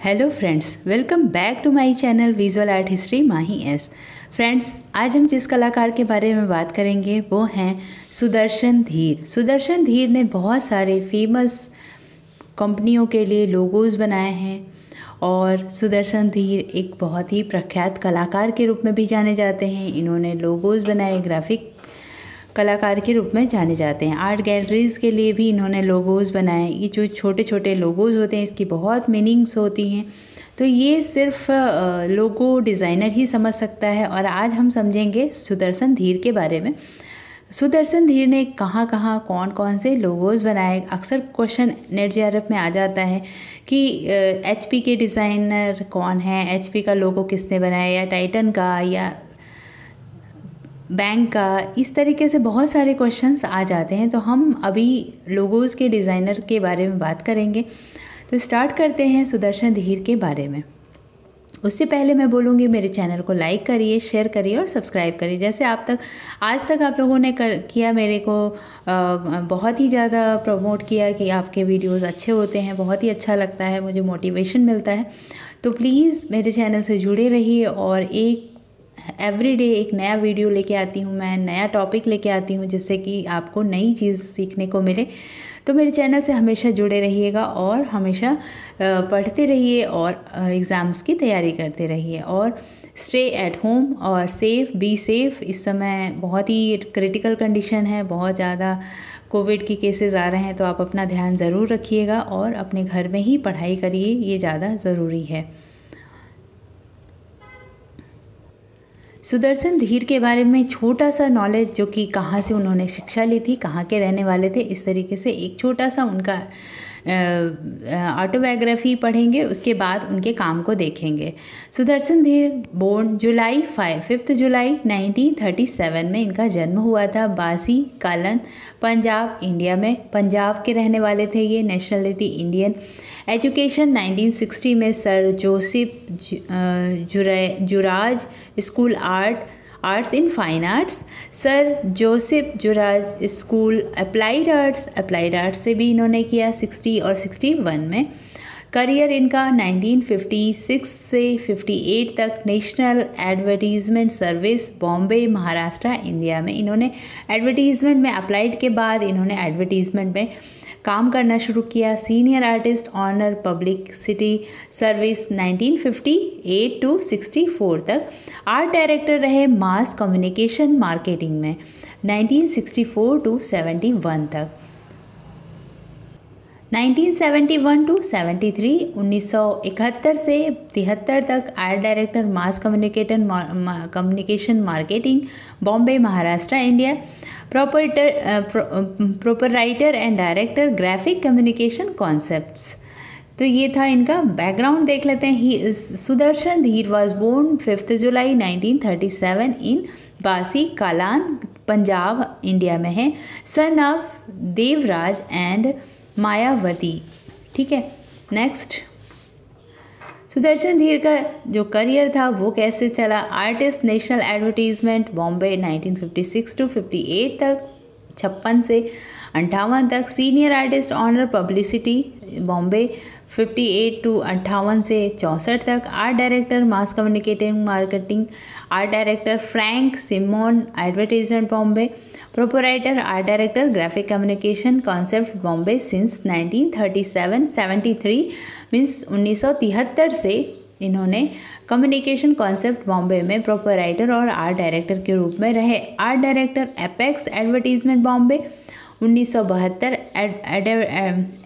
Hello friends, welcome back to my channel visual art history Mahi S. Friends, आज हम जिस कलाकार के बारे में बात करेंगे वो हैं सुदर्शन धीर। सुदर्शन धीर ने बहुत सारे फेमस कंपनियों के लिए लोगोज़ बनाए हैं और सुदर्शन धीर एक बहुत ही प्रख्यात कलाकार के रूप में भी जाने जाते हैं। इन्होंने लोगोज़ बनाए, ग्राफिक कलाकार के रूप में जाने जाते हैं। आर्ट गैलरीज़ के लिए भी इन्होंने लोगोज़ बनाए। ये जो छोटे छोटे लोगोज़ होते हैं इसकी बहुत मीनिंग्स होती हैं, तो ये सिर्फ लोगो डिज़ाइनर ही समझ सकता है। और आज हम समझेंगे सुदर्शन धीर के बारे में। सुदर्शन धीर ने कहाँ कहाँ कौन कौन से लोगोज़ बनाए। अक्सर क्वेश्चन नेट जेआरएफ में आ जाता है कि एचपी के डिज़ाइनर कौन है, एचपी का लोगो किसने बनाया, या टाइटन का, या बैंक का। इस तरीके से बहुत सारे क्वेश्चंस आ जाते हैं, तो हम अभी लोगोज़ के डिज़ाइनर के बारे में बात करेंगे। तो स्टार्ट करते हैं सुदर्शन धीर के बारे में। उससे पहले मैं बोलूँगी मेरे चैनल को लाइक करिए, शेयर करिए और सब्सक्राइब करिए। जैसे आज तक आप लोगों ने किया, मेरे को बहुत ही ज़्यादा प्रमोट किया कि आपके वीडियोस अच्छे होते हैं, बहुत ही अच्छा लगता है, मुझे मोटिवेशन मिलता है। तो प्लीज़ मेरे चैनल से जुड़े रहिए और एवरीडे एक नया वीडियो लेके आती हूँ, मैं नया टॉपिक लेके आती हूँ जिससे कि आपको नई चीज़ सीखने को मिले। तो मेरे चैनल से हमेशा जुड़े रहिएगा और हमेशा पढ़ते रहिए और एग्ज़ाम्स की तैयारी करते रहिए। और स्टे एट होम और बी सेफ़। इस समय बहुत ही क्रिटिकल कंडीशन है, बहुत ज़्यादा कोविड की केसेस आ रहे हैं, तो आप अपना ध्यान ज़रूर रखिएगा और अपने घर में ही पढ़ाई करिए, ये ज़्यादा ज़रूरी है। सुदर्शन धीर के बारे में छोटा सा नॉलेज, जो कि कहाँ से उन्होंने शिक्षा ली थी, कहाँ के रहने वाले थे, इस तरीके से एक छोटा सा उनका ऑटोबायोग्राफी पढ़ेंगे। उसके बाद उनके काम को देखेंगे। सुदर्शन धीर बोर्न 5 जुलाई 1937 में इनका जन्म हुआ था। बासी कालन, पंजाब, इंडिया में। पंजाब के रहने वाले थे ये, नेशनलिटी इंडियन। एजुकेशन 1960 में सर जोसेफ जुराज school arts in fine arts, sir Joseph जुराज स्कूल अप्लाइड आर्ट्स से भी इन्होंने किया 60 और 61 में। करियर इनका 1956 से 58 तक national advertisement service, Bombay, Maharashtra, India में। इन्होंने एडवर्टीज़मेंट में अप्लाइड के बाद इन्होंने एडवर्टीज़मेंट में काम करना शुरू किया। Senior artist honour publicity service 1958 to 64 तक। आर्ट डायरेक्टर रहे मास कम्युनिकेशन मार्केटिंग में 1964 to 71 तक। 1971 to 73, 1971 से 73 तक art director mass communication marketing, Bombay, Maharashtra, India. Proprietor and director graphic communication concepts. तो ये था इनका बैकग्राउंड। देख लेते हैं। सुदर्शन धीर वॉज बोर्न 5 जुलाई 1937 इन बासी कालान, पंजाब, इंडिया में है। Son of Devraj and Mayawati. ठीक है, नेक्स्ट। सुदर्शन धीर का जो करियर था वो कैसे चला। Artist, national advertisement, Bombay 1956 to 58 तक, 56 से 58 तक। Senior artist honour publicity, Bombay 58 to 58 से 64 तक। Art director mass communicating marketing, art director Frank Simon, advertisement, Bombay. Proprietor art director graphic communication concepts, Bombay since 1937-73 means 1973 से इन्होंने कम्युनिकेशन कॉन्सेप्ट बॉम्बे में प्रोपराइटर और आर्ट डायरेक्टर के रूप में रहे। Art director apex advertisement, Bombay 1972।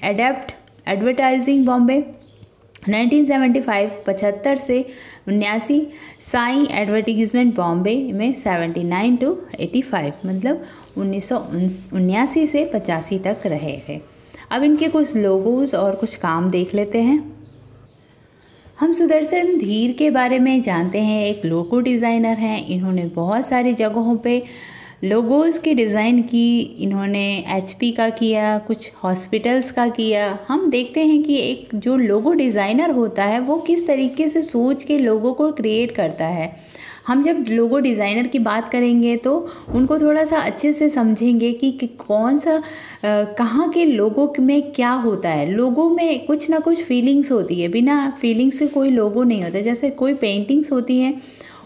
Adept advertising, Bombay 1975, 75 से 79। साई एडवर्टीजमेंट, बॉम्बे में 79 to 85, मतलब 1979 से 85 तक रहे थे। अब इनके कुछ लोगोज़ और कुछ काम देख लेते हैं। हम सुदर्शन धीर के बारे में जानते हैं, एक लोगो डिज़ाइनर हैं। इन्होंने बहुत सारी जगहों पे लोगोज़ की डिज़ाइन की इन्होंने HP का किया, कुछ हॉस्पिटल्स का किया। हम देखते हैं कि एक जो लोगो डिज़ाइनर होता है वो किस तरीके से सोच के लोगों को क्रिएट करता है। हम जब लोगो डिज़ाइनर की बात करेंगे तो उनको थोड़ा सा अच्छे से समझेंगे कि कौन सा कहाँ के लोगों में क्या होता है। लोगों में कुछ ना कुछ फीलिंग्स होती है, बिना फीलिंग्स से कोई लोगो नहीं होता। जैसे कोई पेंटिंग्स होती हैं,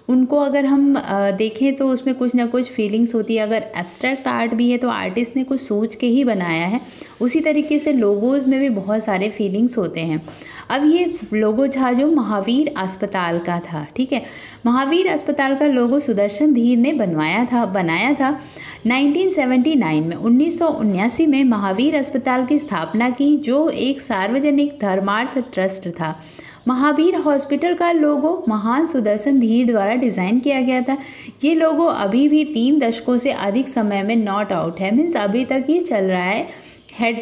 उनको अगर हम देखें तो उसमें कुछ ना कुछ फीलिंग्स होती है। अगर एब्स्ट्रैक्ट आर्ट भी है तो आर्टिस्ट ने कुछ सोच के ही बनाया है। उसी तरीके से लोगोज़ में भी बहुत सारे फीलिंग्स होते हैं। अब ये लोगो था जो महावीर अस्पताल का था, ठीक है। महावीर अस्पताल का लोगो सुदर्शन धीर ने बनाया था 1979 में। 1979 में महावीर अस्पताल की स्थापना की, जो एक सार्वजनिक धर्मार्थ ट्रस्ट था। महावीर हॉस्पिटल का लोगो महान सुदर्शन धीर द्वारा डिज़ाइन किया गया था। ये लोगो अभी भी 3 दशकों से अधिक समय में नॉट आउट है, मीन्स अभी तक ये चल रहा है। हेड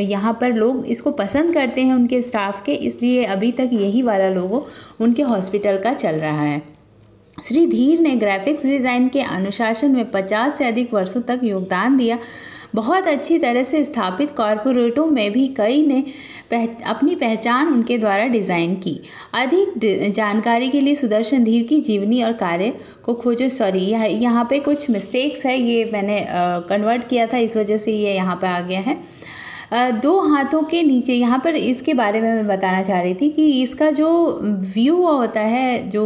यहाँ पर लोग इसको पसंद करते हैं उनके स्टाफ के, इसलिए अभी तक यही वाला लोगो उनके हॉस्पिटल का चल रहा है। श्री धीर ने ग्राफिक्स डिज़ाइन के अनुशासन में 50 से अधिक वर्षों तक योगदान दिया। बहुत अच्छी तरह से स्थापित कॉरपोरेटों में भी कई ने अपनी पहचान उनके द्वारा डिज़ाइन की। अधिक जानकारी के लिए सुदर्शन धीर की जीवनी और कार्य को खोजो। सॉरी, यहाँ पे कुछ मिस्टेक्स है, ये मैंने कन्वर्ट किया था, इस वजह से ये यहाँ पे आ गया है। 2 हाथों के नीचे, यहाँ पर इसके बारे में मैं बताना चाह रही थी कि इसका जो व्यू होता है जो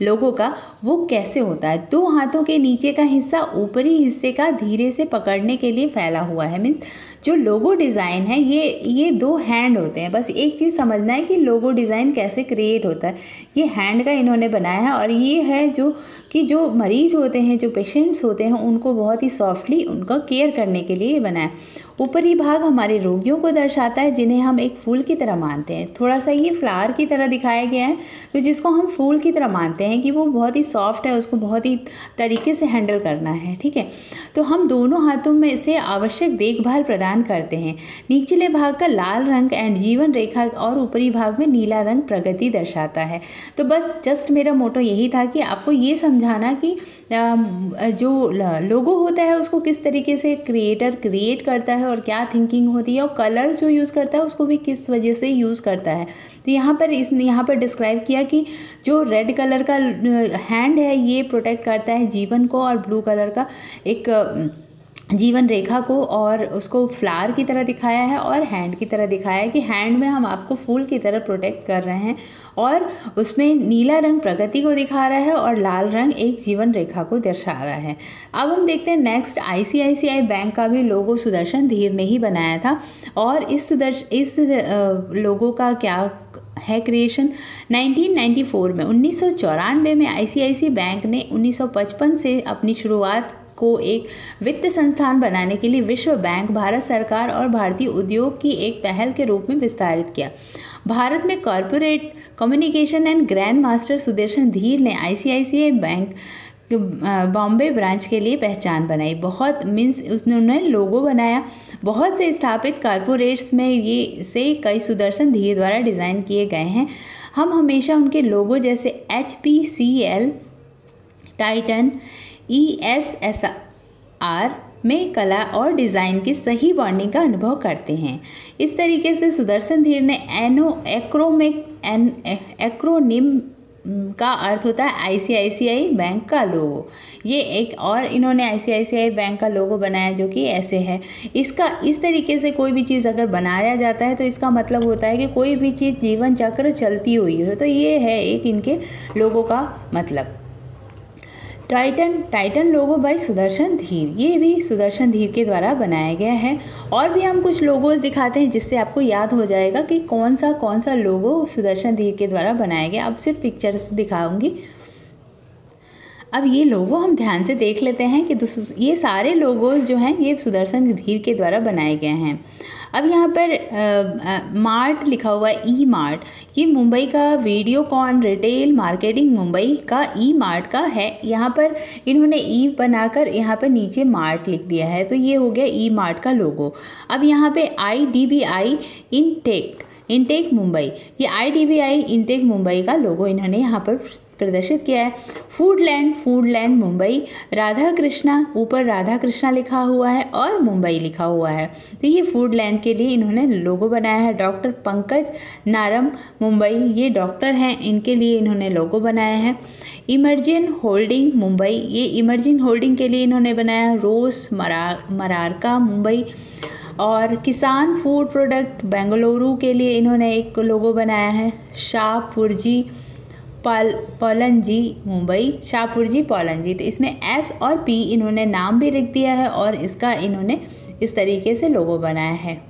लोगो का, वो कैसे होता है। 2 हाथों के नीचे का हिस्सा ऊपरी हिस्से का धीरे से पकड़ने के लिए फैला हुआ है। मीन्स जो लोगो डिज़ाइन है ये 2 हैंड होते हैं। बस एक चीज़ समझना है कि लोगो डिज़ाइन कैसे क्रिएट होता है। ये हैंड का इन्होंने बनाया है, और ये है जो मरीज़ होते हैं, जो पेशेंट्स होते हैं, उनको बहुत ही सॉफ्टली उनका केयर करने के लिए बनाया। ऊपरी भाग हमारे रोगियों को दर्शाता है, जिन्हें हम एक फूल की तरह मानते हैं। थोड़ा सा ये फ्लावर की तरह दिखाया गया है, तो जिसको हम फूल की तरह मानते हैं कि वो बहुत ही सॉफ्ट है, उसको बहुत ही तरीके से हैंडल करना है, ठीक है। तो हम दोनों हाथों में से आवश्यक देखभाल प्रदान करते हैं। निचले भाग का लाल रंग एंड जीवन रेखा और ऊपरी भाग में नीला रंग प्रगति दर्शाता है। तो बस जस्ट मेरा मोटो यही था कि आपको ये समझाना कि जो लोगो होता है उसको किस तरीके से क्रिएटर क्रिएट करता है और क्या थिंकिंग होती है, और कलर्स जो यूज़ करता है उसको भी किस वजह से यूज़ करता है। तो यहाँ पर डिस्क्राइब किया कि जो रेड कलर का हैंड है ये प्रोटेक्ट करता है जीवन को, और ब्लू कलर का एक जीवन रेखा को, और उसको फ्लावर की तरह दिखाया है और हैंड की तरह दिखाया है कि हैंड में हम आपको फूल की तरह प्रोटेक्ट कर रहे हैं, और उसमें नीला रंग प्रगति को दिखा रहा है और लाल रंग एक जीवन रेखा को दर्शा रहा है। अब हम देखते हैं नेक्स्ट, ICICI बैंक का भी लोगो सुदर्शन धीर ने ही बनाया था, और इस लोगो का क्या है क्रिएशन। 1994 में 1994 में ICICI बैंक ने 1955 से अपनी शुरुआत को एक वित्त संस्थान बनाने के लिए विश्व बैंक, भारत सरकार और भारतीय उद्योग की एक पहल के रूप में विस्तारित किया। भारत में corporate communication and grand master Sudarshan धीर ने ICICI बैंक बॉम्बे ब्रांच के लिए पहचान बनाई। बहुत मीन्स उन्होंने लोगो बनाया। बहुत से स्थापित कॉरपोरेट्स में ये से कई सुदर्शन धीर द्वारा डिज़ाइन किए गए हैं। हम हमेशा उनके लोगो जैसे HPCL, टाइटन, ESSR में कला और डिज़ाइन की सही बॉन्डिंग का अनुभव करते हैं। इस तरीके से सुदर्शन धीर ने एक्रोनिम का अर्थ होता है ICICI बैंक का लोगो। ये एक और इन्होंने ICICI बैंक का लोगो बनाया जो कि ऐसे है। इसका इस तरीके से कोई भी चीज़ अगर बनाया जाता है तो इसका मतलब होता है कि कोई भी चीज़ जीवन चक्र चलती हुई हो। तो ये है एक इनके लोगो का मतलब। टाइटन लोगो बाय सुदर्शन धीर, ये भी सुदर्शन धीर के द्वारा बनाया गया है। और भी हम कुछ लोगोज दिखाते हैं जिससे आपको याद हो जाएगा कि कौन सा लोगो सुदर्शन धीर के द्वारा बनाया गया। अब सिर्फ पिक्चर्स दिखाऊंगी। अब ये लोगो हम ध्यान से देख लेते हैं कि ये सारे लोगोज जो हैं ये सुदर्शन धीर के द्वारा बनाए गए हैं। अब यहाँ पर मार्ट लिखा हुआ है, ई मार्ट, ये मुंबई का वीडियोकॉन रिटेल मार्केटिंग मुंबई का ई मार्ट का है। यहाँ पर इन्होंने ई बनाकर यहाँ पर नीचे मार्ट लिख दिया है, तो ये हो गया ई मार्ट का लोगो। अब यहाँ पे IDBI इनटेक मुंबई, ये IDBI इनटेक मुंबई का लोगो इन्होंने यहाँ पर प्रदर्शित किया है। फूडलैंड मुंबई, राधा कृष्णा, ऊपर राधा कृष्णा लिखा हुआ है और मुंबई लिखा हुआ है, तो ये फूडलैंड के लिए इन्होंने लोगो बनाया है। डॉक्टर पंकज नारम, मुंबई, ये डॉक्टर हैं, इनके लिए इन्होंने लोगो बनाया है। इमर्जिन होल्डिंग मुंबई, ये इमर्जिन होल्डिंग के लिए इन्होंने बनाया। रोस मरारका मुंबई, और किसान फूड प्रोडक्ट बेंगलुरु के लिए इन्होंने एक लोगो बनाया है। शाहपुरजी पॉलंजी मुंबई, शाहपुरजी पॉलंजी, तो इसमें एस और पी इन्होंने नाम भी लिख दिया है और इसका इन्होंने इस तरीके से लोगो बनाया है।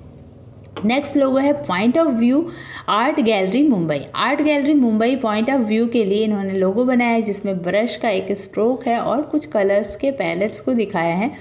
नेक्स्ट लोगो है point of view art gallery Mumbai. Art gallery Mumbai point of view के लिए इन्होंने लोगो बनाया है, जिसमें ब्रश का एक स्ट्रोक है और कुछ कलर्स के पैलेट्स को दिखाया है।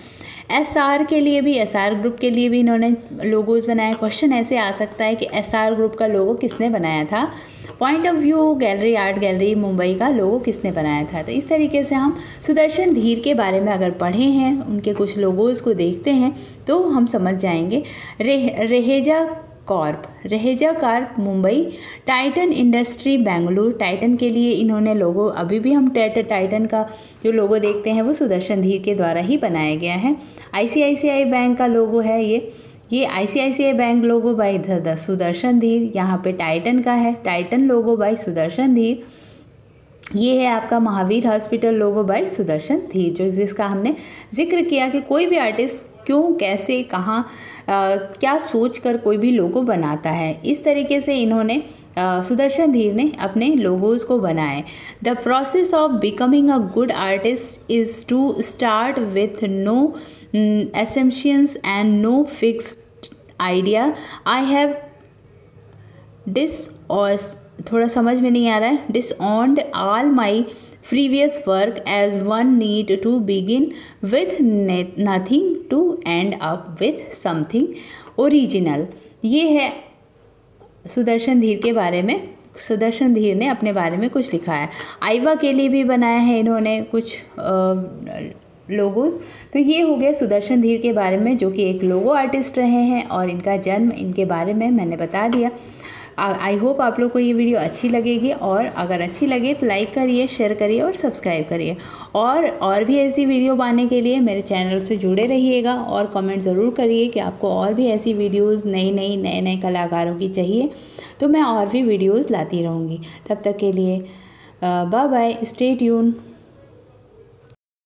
एसआर के लिए भी, एसआर ग्रुप के लिए भी इन्होंने लोगोज बनाए। क्वेश्चन ऐसे आ सकता है कि एसआर ग्रुप का लोगो किसने बनाया था, point of view gallery art gallery Mumbai का लोगो किसने बनाया था। तो इस तरीके से हम सुदर्शन धीर के बारे में अगर पढ़े हैं, उनके कुछ लोगोज को देखते हैं तो हम समझ जाएंगे। Raheja Corp Mumbai, Titan industry Bengaluru, Titan के लिए इन्होंने लोगो, अभी भी हम टाइटन का जो लोगो देखते हैं वो सुदर्शन धीर के द्वारा ही बनाया गया है। आईसीआईसीआई बैंक का लोगो है ये आईसीआईसीआई बैंक लोगो बाय सुदर्शन धीर, यहाँ पे टाइटन का है, टाइटन लोगो बाय सुदर्शन धीर। ये है आपका महावीर हॉस्पिटल लोगो बाय सुदर्शन धीर, जो जिसका हमने जिक्र किया कि कोई भी आर्टिस्ट क्यों, कैसे, कहाँ, क्या सोच कर कोई भी लोगो बनाता है। इस तरीके से इन्होंने सुदर्शन धीर ने अपने लोगोज़ को बनाए। The process of becoming a good artist is to start with no assumptions and no fixed idea. I have थोड़ा समझ में नहीं आ रहा है। disowned all my previous work as one need to begin with nothing to end up with something original. ये है सुदर्शन धीर के बारे में। सुदर्शन धीर ने अपने बारे में कुछ लिखा है। आईवा के लिए भी बनाया है इन्होंने कुछ लोगोस। तो ये हो गया सुदर्शन धीर के बारे में, जो कि एक लोगो आर्टिस्ट रहे हैं, और इनका जन्म, इनके बारे में मैंने बता दिया। आई होप आप लोग को ये वीडियो अच्छी लगेगी, और अगर अच्छी लगे तो लाइक करिए, शेयर करिए और सब्सक्राइब करिए। और भी ऐसी वीडियो पाने के लिए मेरे चैनल से जुड़े रहिएगा, और कमेंट ज़रूर करिए कि आपको और भी ऐसी वीडियोज़ नए कलाकारों की चाहिए, तो मैं और भी वीडियोज़ लाती रहूँगी। तब तक के लिए बाय बाय, स्टे ट्यून।